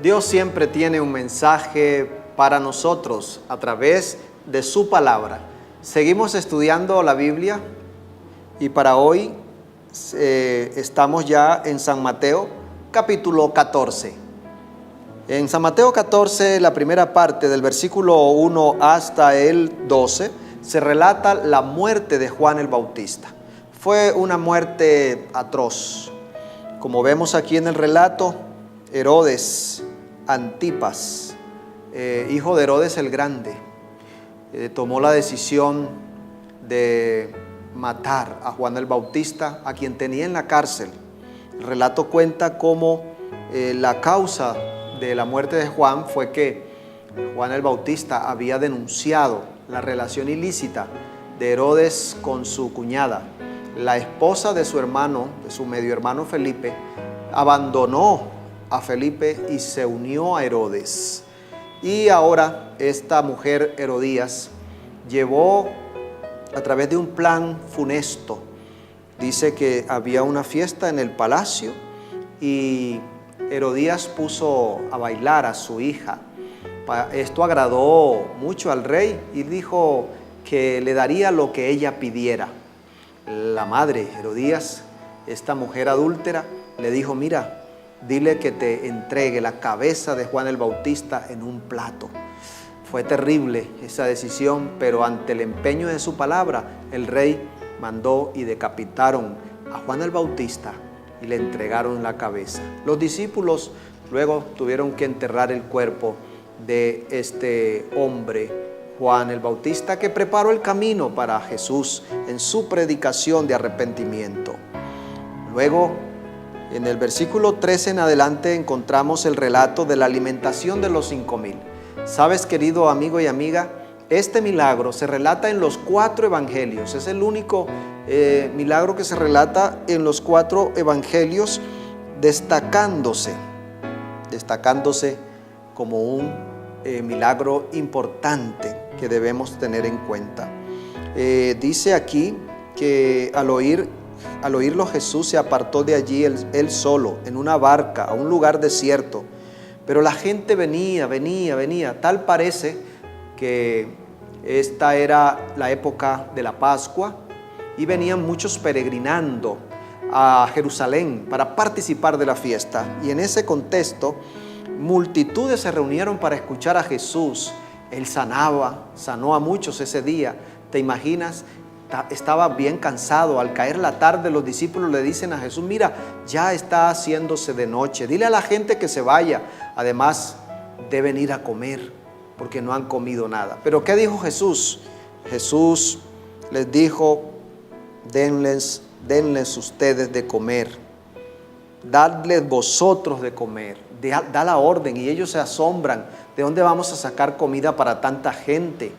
Dios siempre tiene un mensaje para nosotros a través de su palabra. Seguimos estudiando la Biblia y para hoy estamos ya en San Mateo capítulo 14. En San Mateo 14, la primera parte del versículo 1 hasta el 12, se relata la muerte de Juan el Bautista. Fue una muerte atroz. Como vemos aquí en el relato, Herodes Antipas, hijo de Herodes el Grande, tomó la decisión de matar a Juan el Bautista, a quien tenía en la cárcel. El relato cuenta cómo la causa de la muerte de Juan fue que Juan el Bautista había denunciado la relación ilícita de Herodes con su cuñada. La esposa de su hermano, de su medio hermano Felipe, abandonó a Felipe y se unió a Herodes. Y ahora esta mujer Herodías llevó a través de un plan funesto. Dice que había una fiesta en el palacio y Herodías puso a bailar a su hija. Esto agradó mucho al rey y dijo que le daría lo que ella pidiera. La madre Herodías, esta mujer adúltera, le dijo: mira, dile que te entregue la cabeza de Juan el Bautista en un plato. Fue terrible esa decisión, pero ante el empeño de su palabra, el rey mandó y decapitaron a Juan el Bautista y le entregaron la cabeza. Los discípulos luego tuvieron que enterrar el cuerpo de este hombre, Juan el Bautista, que preparó el camino para Jesús en su predicación de arrepentimiento. Luego, en el versículo 13 en adelante, encontramos el relato de la alimentación de los 5,000. Sabes, querido amigo y amiga, este milagro se relata en los 4 evangelios. Es el único milagro que se relata en los 4 evangelios, destacándose como un milagro importante que debemos tener en cuenta. Dice aquí que al oírlo Jesús se apartó de allí él solo, en una barca, a un lugar desierto. Pero la gente venía. Tal parece que esta era la época de la Pascua y venían muchos peregrinando a Jerusalén para participar de la fiesta. Y en ese contexto, multitudes se reunieron para escuchar a Jesús. Él sanó a muchos ese día. ¿Te imaginas? Estaba bien cansado. Al caer la tarde, los discípulos le dicen a Jesús: mira, ya está haciéndose de noche, dile a la gente que se vaya, además deben ir a comer porque no han comido nada. Pero ¿qué dijo Jesús? Jesús les dijo: denles ustedes de comer, dadles vosotros de comer. Da la orden y ellos se asombran. ¿De dónde vamos a sacar comida para tanta gente?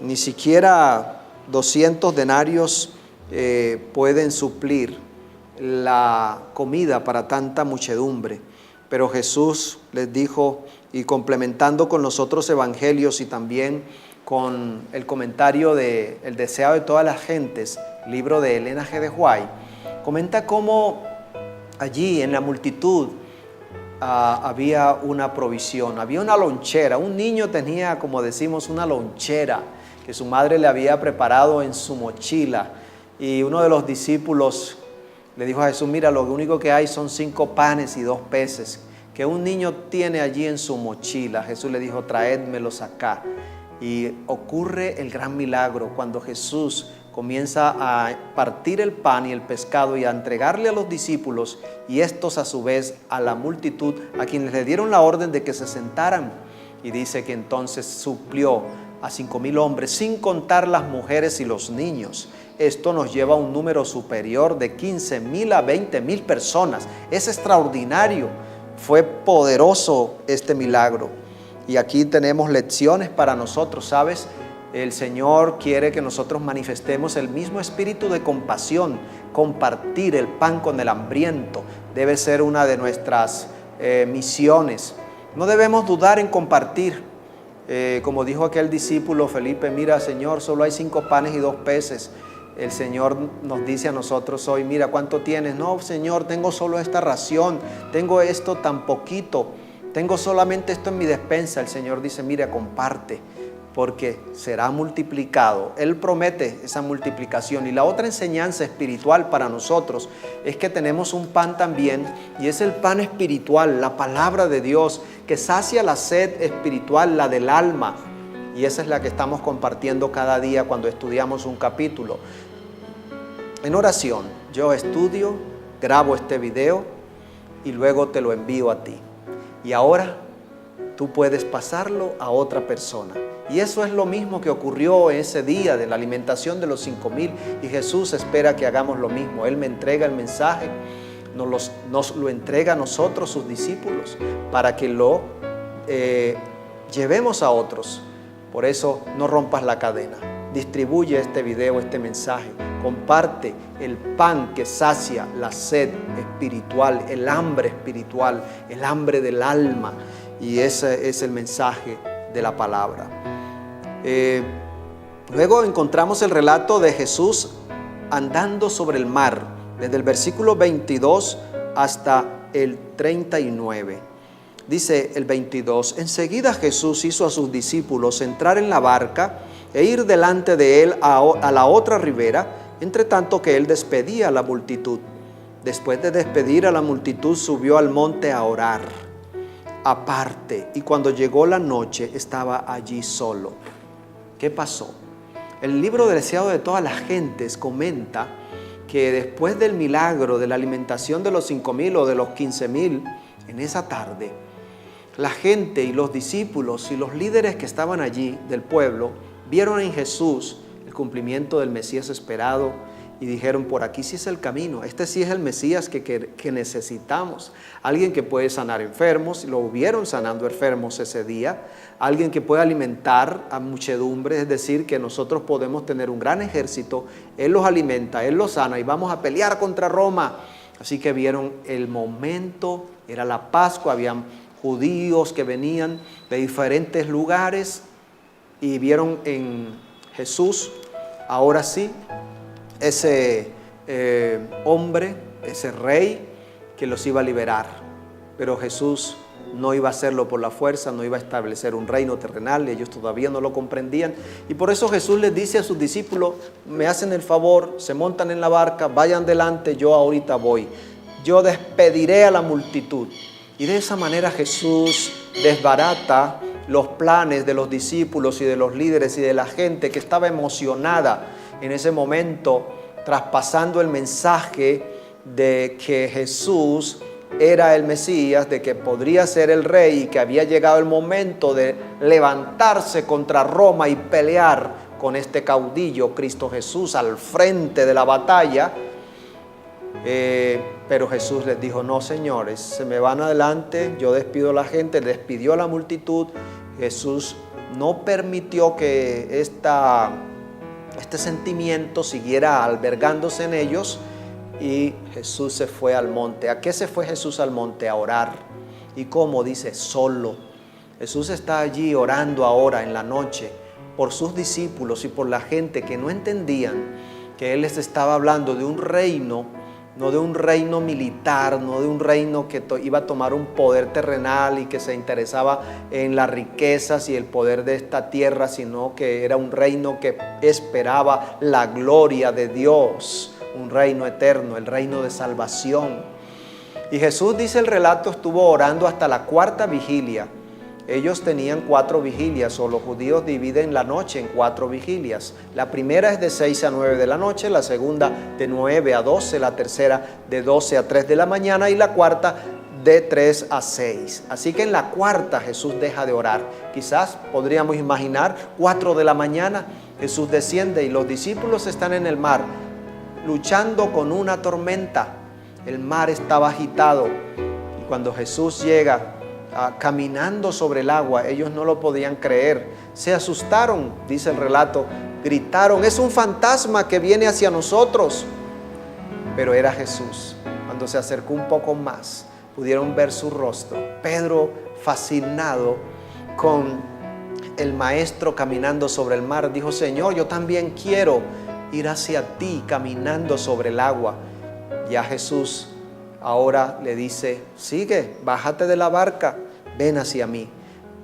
Ni siquiera 200 denarios pueden suplir la comida para tanta muchedumbre. Pero Jesús les dijo, y complementando con los otros evangelios y también con el comentario de El deseo de todas las gentes, libro de Elena G. de White, comenta cómo allí en la multitud había una provisión, había una lonchera. Un niño tenía, como decimos, una lonchera que su madre le había preparado en su mochila. Y uno de los discípulos le dijo a Jesús: mira, lo único que hay son 5 panes y 2 peces que un niño tiene allí en su mochila. Jesús le dijo: traédmelos acá. Y ocurre el gran milagro cuando Jesús comienza a partir el pan y el pescado y a entregarle a los discípulos, y estos a su vez a la multitud, a quienes le dieron la orden de que se sentaran. Y dice que entonces suplió a 5,000 hombres, sin contar las mujeres y los niños. Esto nos lleva a un número superior de 15,000 a 20,000 personas. Es extraordinario. Fue poderoso este milagro. Y aquí tenemos lecciones para nosotros, ¿sabes? El Señor quiere que nosotros manifestemos el mismo espíritu de compasión. Compartir el pan con el hambriento debe ser una de nuestras misiones. No debemos dudar en compartir. Como dijo aquel discípulo Felipe: mira, Señor, solo hay 5 panes y 2 peces. El Señor nos dice a nosotros hoy: mira, ¿cuánto tienes? No, Señor, tengo solo esta ración, tengo esto tan poquito. tengo solamente esto en mi despensa. El Señor dice, mira, comparte, porque será multiplicado. Él promete esa multiplicación. Y la otra enseñanza espiritual para nosotros es que tenemos un pan también, y es el pan espiritual, la palabra de Dios, que sacia la sed espiritual, la del alma. Y esa es la que estamos compartiendo cada día cuando estudiamos un capítulo. En oración, yo estudio, grabo este video y luego te lo envío a ti. Y ahora tú puedes pasarlo a otra persona. Y eso es lo mismo que ocurrió ese día de la alimentación de los 5,000. Y Jesús espera que hagamos lo mismo. Él me entrega el mensaje, nos lo entrega a nosotros, sus discípulos, para que lo llevemos a otros. Por eso no rompas la cadena. Distribuye este video, este mensaje. Comparte el pan que sacia la sed espiritual, el hambre del alma. Y ese es el mensaje de la palabra. Luego encontramos el relato de Jesús andando sobre el mar, desde el versículo 22 hasta el 39. Dice el 22, enseguida Jesús hizo a sus discípulos entrar en la barca e ir delante de él a la otra ribera, entre tanto que él despedía a la multitud. Después de despedir a la multitud, subió al monte a orar aparte, y cuando llegó la noche estaba allí solo. ¿Qué pasó? El libro del Deseado de todas las gentes comenta que después del milagro de la alimentación de los 5,000 o de los 15,000, en esa tarde, la gente y los discípulos y los líderes que estaban allí del pueblo vieron en Jesús el cumplimiento del Mesías esperado y dijeron, por aquí sí es el camino, este sí es el Mesías que necesitamos. Alguien que puede sanar enfermos, lo vieron sanando enfermos ese día. Alguien que puede alimentar a muchedumbre, es decir, que nosotros podemos tener un gran ejército. Él los alimenta, Él los sana y vamos a pelear contra Roma. Así que vieron el momento, era la Pascua, habían judíos que venían de diferentes lugares y vieron en Jesús, ahora sí, ese hombre, ese rey que los iba a liberar. Pero Jesús no iba a hacerlo por la fuerza, no iba a establecer un reino terrenal, y ellos todavía no lo comprendían. Y por eso Jesús les dice a sus discípulos, me hacen el favor, se montan en la barca, vayan delante, yo ahorita voy. Yo despediré a la multitud. Y de esa manera Jesús desbarata los planes de los discípulos y de los líderes y de la gente que estaba emocionada en ese momento, traspasando el mensaje de que Jesús era el Mesías, de que podría ser el rey y que había llegado el momento de levantarse contra Roma y pelear con este caudillo, Cristo Jesús, al frente de la batalla. Pero Jesús les dijo, no señores, se me van adelante, yo despido a la gente, despidió a la multitud. Jesús no permitió que este sentimiento siguiera albergándose en ellos, y Jesús se fue al monte. ¿A qué se fue Jesús al monte? A orar. ¿Y cómo? Dice, solo. Jesús está allí orando ahora en la noche por sus discípulos y por la gente que no entendían que Él les estaba hablando de un reino, no de un reino militar, no de un reino que iba a tomar un poder terrenal y que se interesaba en las riquezas y el poder de esta tierra, sino que era un reino que esperaba la gloria de Dios, un reino eterno, el reino de salvación. Y Jesús, dice el relato, estuvo orando hasta la 4ª vigilia. Ellos tenían 4 vigilias, o los judíos dividen la noche en 4 vigilias. La primera es de 6 a 9 de la noche, la segunda de 9 a 12, la tercera de 12 a 3 de la mañana y la cuarta de 3 a 6. Así que en la 4ª Jesús deja de orar. Quizás podríamos imaginar 4 de la mañana, Jesús desciende y los discípulos están en el mar luchando con una tormenta. El mar estaba agitado y cuando Jesús llega caminando sobre el agua, ellos no lo podían creer, se asustaron, dice el relato, gritaron, es un fantasma que viene hacia nosotros. Pero era Jesús. Cuando se acercó un poco más, pudieron ver su rostro. Pedro, fascinado con el maestro caminando sobre el mar, dijo, Señor, yo también quiero ir hacia ti caminando sobre el agua. Ya Jesús ahora le dice, sigue, bájate de la barca, ven hacia mí.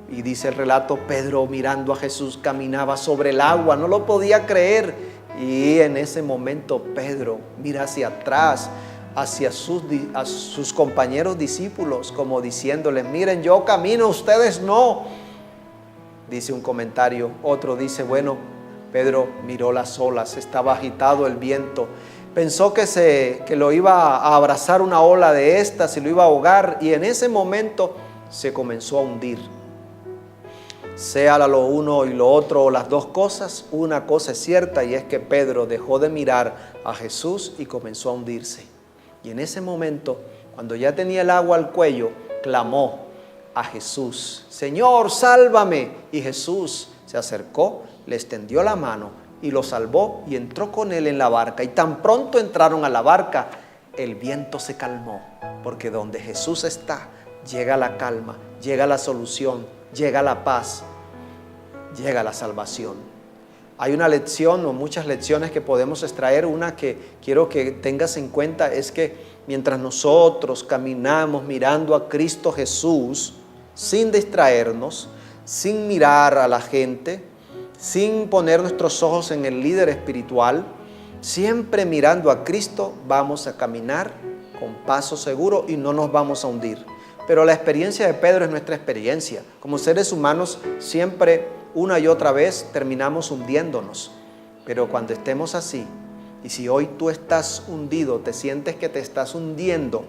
Y dice el relato, Pedro mirando a Jesús caminaba sobre el agua, no lo podía creer. Y en ese momento Pedro mira hacia atrás, hacia sus compañeros discípulos, como diciéndoles, miren, yo camino, ustedes no. Dice un comentario, otro dice, bueno, Pedro miró las olas, estaba agitado el viento, pensó que lo iba a abrazar una ola de estas y lo iba a ahogar, y en ese momento se comenzó a hundir. Sea lo uno y lo otro o las dos cosas, una cosa es cierta, y es que Pedro dejó de mirar a Jesús y comenzó a hundirse. Y en ese momento, cuando ya tenía el agua al cuello, clamó a Jesús, Señor, sálvame. Y Jesús se acercó, le extendió la mano y lo salvó y entró con él en la barca. Y tan pronto entraron a la barca, el viento se calmó, porque donde Jesús está, llega la calma, llega la solución, llega la paz, llega la salvación. Hay una lección o muchas lecciones que podemos extraer. Una que quiero que tengas en cuenta es que mientras nosotros caminamos mirando a Cristo Jesús, sin distraernos, sin mirar a la gente, sin poner nuestros ojos en el líder espiritual, siempre mirando a Cristo, vamos a caminar con paso seguro y no nos vamos a hundir. Pero la experiencia de Pedro es nuestra experiencia. Como seres humanos, siempre una y otra vez terminamos hundiéndonos. Pero cuando estemos así, y si hoy tú estás hundido, te sientes que te estás hundiendo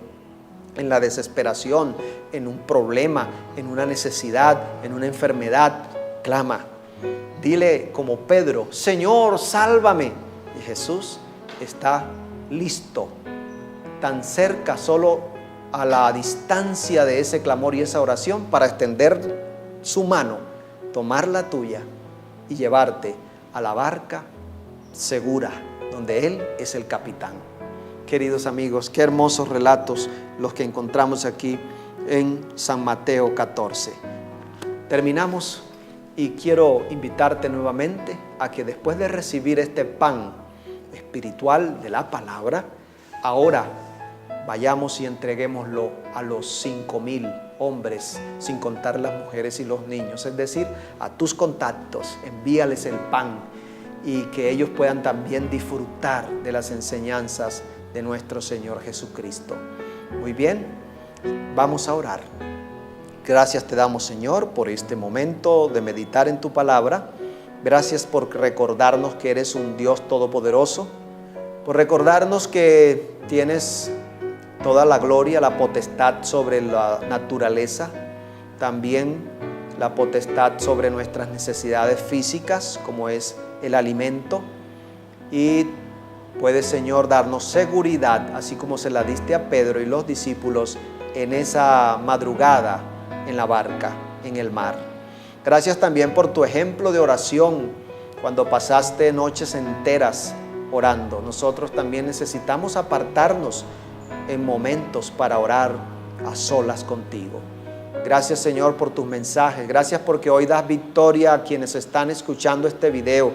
en la desesperación, en un problema, en una necesidad, en una enfermedad, clama. Dile como Pedro, Señor, sálvame. Y Jesús está listo, tan cerca, solo a la distancia de ese clamor y esa oración, para extender su mano, tomar la tuya y llevarte a la barca segura, donde Él es el capitán. Queridos amigos, qué hermosos relatos los que encontramos aquí en San Mateo 14. Terminamos y quiero invitarte nuevamente a que después de recibir este pan espiritual de la palabra, ahora vayamos y entreguémoslo a los 5,000 hombres, sin contar las mujeres y los niños. Es decir, a tus contactos, envíales el pan y que ellos puedan también disfrutar de las enseñanzas de nuestro Señor Jesucristo. Muy bien, vamos a orar. Gracias te damos, Señor, por este momento de meditar en tu palabra. Gracias por recordarnos que eres un Dios todopoderoso, por recordarnos que tienes toda la gloria, la potestad sobre la naturaleza, también la potestad sobre nuestras necesidades físicas, como es el alimento, y puedes, Señor, darnos seguridad, así como se la diste a Pedro y los discípulos en esa madrugada en la barca, en el mar. Gracias también por tu ejemplo de oración, cuando pasaste noches enteras orando. Nosotros también necesitamos apartarnos en momentos para orar a solas contigo. Gracias, Señor, por tus mensajes. Gracias porque hoy das victoria a quienes están escuchando este video.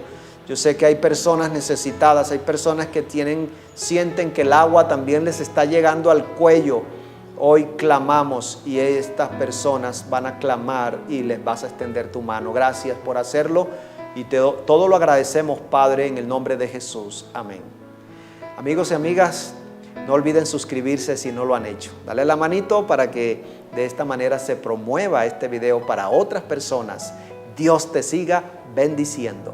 Yo sé que hay personas necesitadas, hay personas que sienten que el agua también les está llegando al cuello. Hoy clamamos y estas personas van a clamar y les vas a extender tu mano. Gracias por hacerlo y todo lo agradecemos, Padre, en el nombre de Jesús. Amén. Amigos y amigas, no olviden suscribirse si no lo han hecho. Dale la manito para que de esta manera se promueva este video para otras personas. Dios te siga bendiciendo.